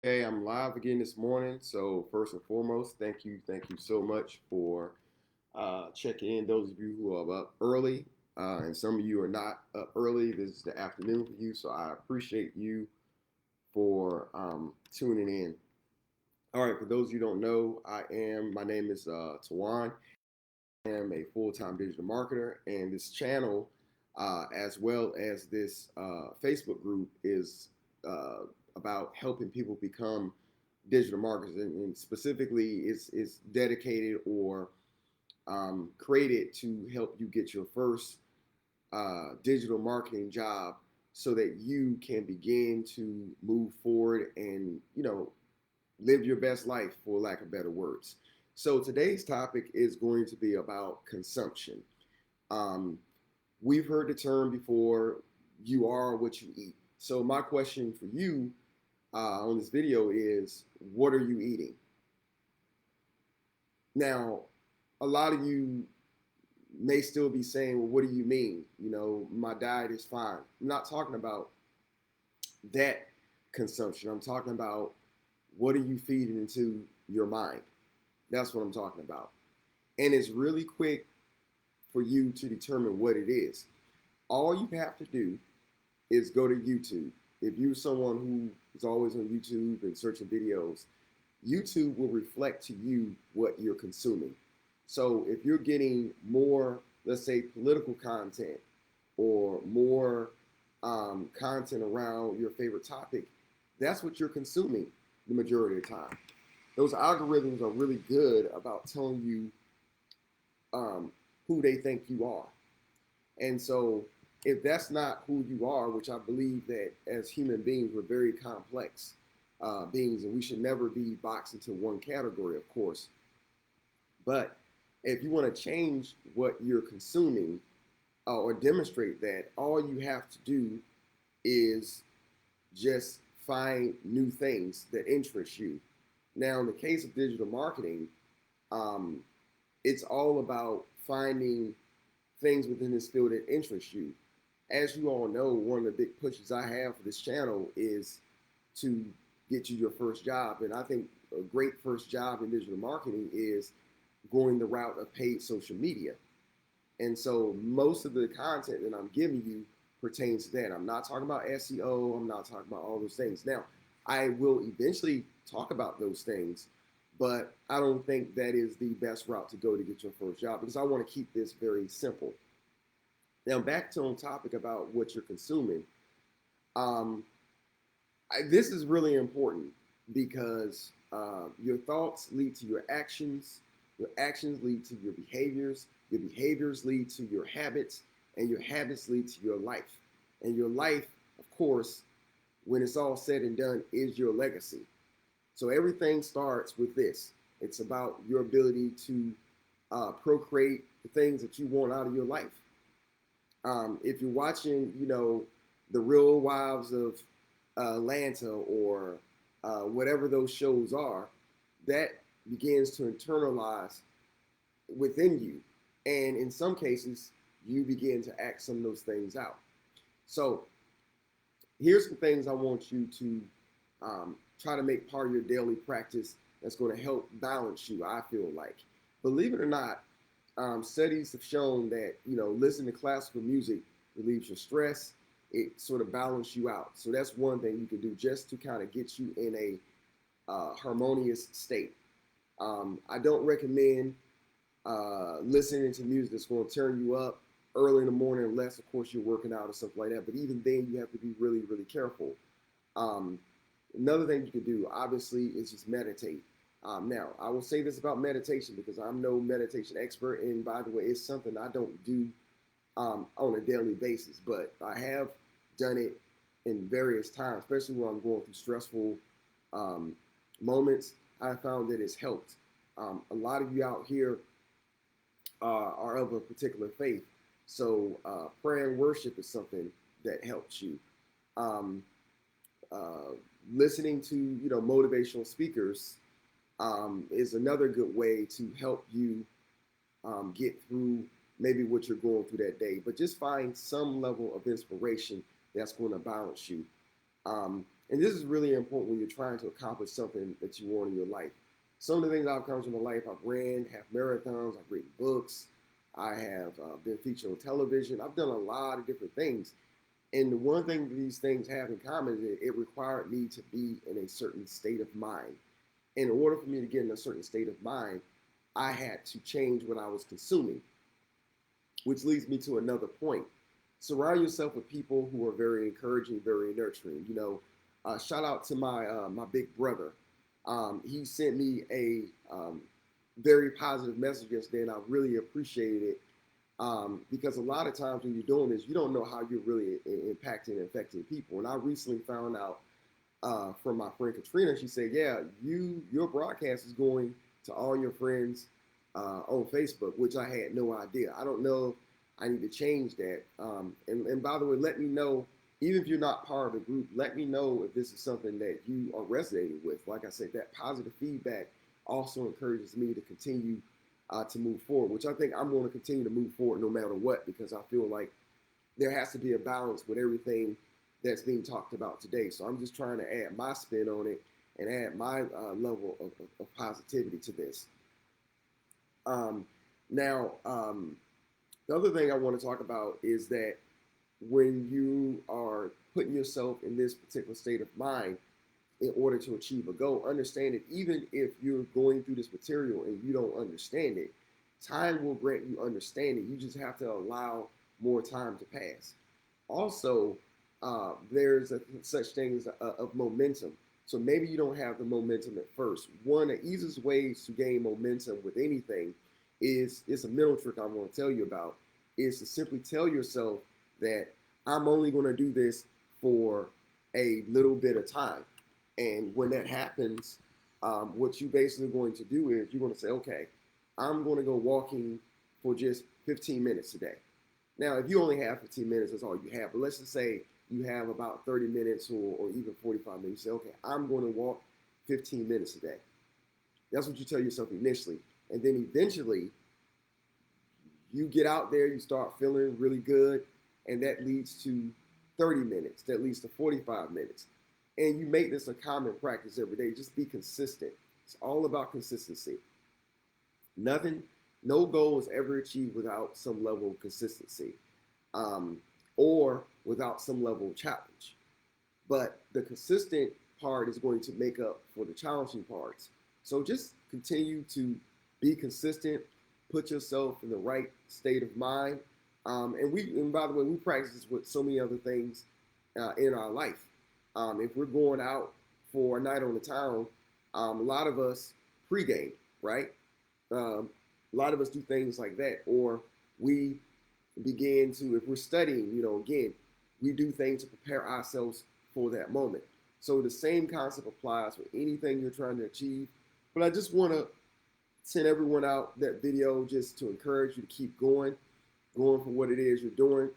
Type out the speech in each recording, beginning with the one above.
Hey, I'm live again this morning. So first and foremost, thank you so much for checking in. Those of you who are up early, and some of you are not up early. This is the afternoon for you, so I appreciate you for tuning in. All right, for those of you who don't know, my name is Tawan. I am a full-time digital marketer, and this channel, as well as this Facebook group, is uh, about helping people become digital marketers, and specifically, it's dedicated or created to help you get your first digital marketing job, so that you can begin to move forward and live your best life, for lack of better words. So today's topic is going to be about consumption. Um, we've heard the term before, you are what you eat. So my question for you on this video is, what are you eating? Now, a lot of you may still be saying, well, what do you mean? My diet is fine. I'm not talking about that consumption. I'm talking about, what are you feeding into your mind? That's what I'm talking about. And it's really quick for you to determine what it is. All you have to do is go to YouTube. If you're someone who is always on YouTube and searching videos, YouTube will reflect to you what you're consuming. So if you're getting more, let's say, political content, or more content around your favorite topic, that's what you're consuming the majority of the time. Those algorithms are really good about telling you um, who they think you are. And so, if that's not who you are, which I believe that as human beings, we're very complex beings, and we should never be boxed into one category, of course. But if you want to change what you're consuming, or demonstrate that, all you have to do is just find new things that interest you. Now, in the case of digital marketing, um, it's all about finding things within this field that interest you. As you all know, one of the big pushes I have for this channel is to get you your first job. And I think a great first job in digital marketing is going the route of paid social media. And so most of the content that I'm giving you pertains to that. I'm not talking about SEO. I'm not talking about all those things. Now, I will eventually talk about those things, but I don't think that is the best route to go to get your first job, because I want to keep this very simple. Now, back to on topic about what you're consuming. Um, this is really important, because your thoughts lead to your actions lead to your behaviors lead to your habits, and your habits lead to your life. And your life, of course, when it's all said and done, is your legacy. So everything starts with this. It's about your ability to procreate the things that you want out of your life. If you're watching, the Real Wives of Atlanta, or whatever those shows are, that begins to internalize within you. And in some cases, you begin to act some of those things out. So here's some things I want you to try to make part of your daily practice, that's going to help balance you, I feel like. Believe it or not, studies have shown that, listening to classical music relieves your stress. It sort of balances you out. So that's one thing you can do, just to kind of get you in a harmonious state. I don't recommend listening to music that's going to turn you up early in the morning, unless, of course, you're working out or something like that. But even then, you have to be really, really careful. Um, Another thing you can do, obviously, is just meditate. Now, I will say this about meditation, because I'm no meditation expert, and by the way, it's something I don't do on a daily basis, but I have done it in various times, especially when I'm going through stressful um, moments. I found that it's helped. A lot of you out here are of a particular faith, so prayer and worship is something that helps you. Um, uh, Listening to motivational speakers is another good way to help you get through maybe what you're going through that day. But just find some level of inspiration that's going to balance you. And this is really important when you're trying to accomplish something that you want in your life. Some of the things I've accomplished in my life, I've ran half marathons, I've written books, I have been featured on television. I've done a lot of different things. And the one thing that these things have in common is that it required me to be in a certain state of mind. In order for me to get in a certain state of mind, I had to change what I was consuming, which leads me to another point. Surround yourself with people who are very encouraging, very nurturing. Shout out to my big brother. He sent me a very positive message yesterday, and I really appreciated it because a lot of times when you're doing this, you don't know how you're really impacting and affecting people. And I recently found out from my friend Katrina. She said, "Yeah, your broadcast is going to all your friends on Facebook," which I had no idea. I don't know. I need to change that. And by the way, let me know. Even if you're not part of the group, let me know if this is something that you are resonating with. Like I said, that positive feedback also encourages me to continue to move forward, which I think I'm going to continue to move forward no matter what, because I feel like there has to be a balance with everything that's being talked about today. So I'm just trying to add my spin on it and add my level of positivity to this. Um, now, the other thing I want to talk about is that when you are putting yourself in this particular state of mind in order to achieve a goal, understand that even if you're going through this material and you don't understand it, time will grant you understanding. You just have to allow more time to pass. Also, there's such thing as of momentum. So maybe you don't have the momentum at first. One of the easiest ways to gain momentum with anything is it's a mental trick I want to tell you about. Is to simply tell yourself that I'm only going to do this for a little bit of time. And when that happens, what you basically going to do is you're going to say, okay, I'm going to go walking for just 15 minutes a day. Now, if you only have 15 minutes, that's all you have. But let's just say you have about 30 minutes or even 45 minutes. You say, okay, I'm going to walk 15 minutes a day. That's what you tell yourself initially. And then eventually, you get out there, you start feeling really good, and that leads to 30 minutes, that leads to 45 minutes. And you make this a common practice every day. Just be consistent. It's all about consistency. Nothing, no goal is ever achieved without some level of consistency um, or without some level of challenge. But the consistent part is going to make up for the challenging parts. So just continue to be consistent, put yourself in the right state of mind. And by the way, we practice this with so many other things in our life. If we're going out for a night on the town, a lot of us pregame, right? A lot of us do things like that, or we begin to, if we're studying, again, we do things to prepare ourselves for that moment. So the same concept applies for anything you're trying to achieve. But I just want to send everyone out that video just to encourage you to keep going for what it is you're doing.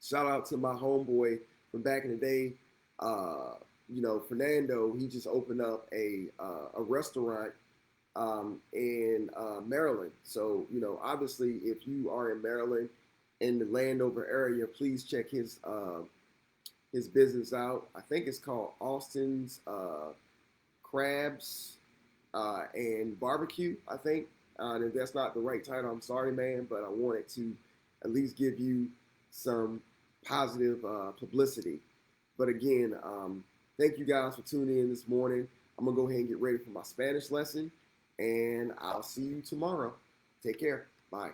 Shout out to my homeboy from back in the day, Fernando. He just opened up a restaurant in Maryland. So, obviously, if you are in Maryland in the Landover area, please check his business out. I think it's called Austin's Crabs and Barbecue, I think. And if that's not the right title, I'm sorry, man, but I wanted to at least give you some positive publicity. But again, thank you guys for tuning in this morning. I'm going to go ahead and get ready for my Spanish lesson, and I'll see you tomorrow. Take care. Bye.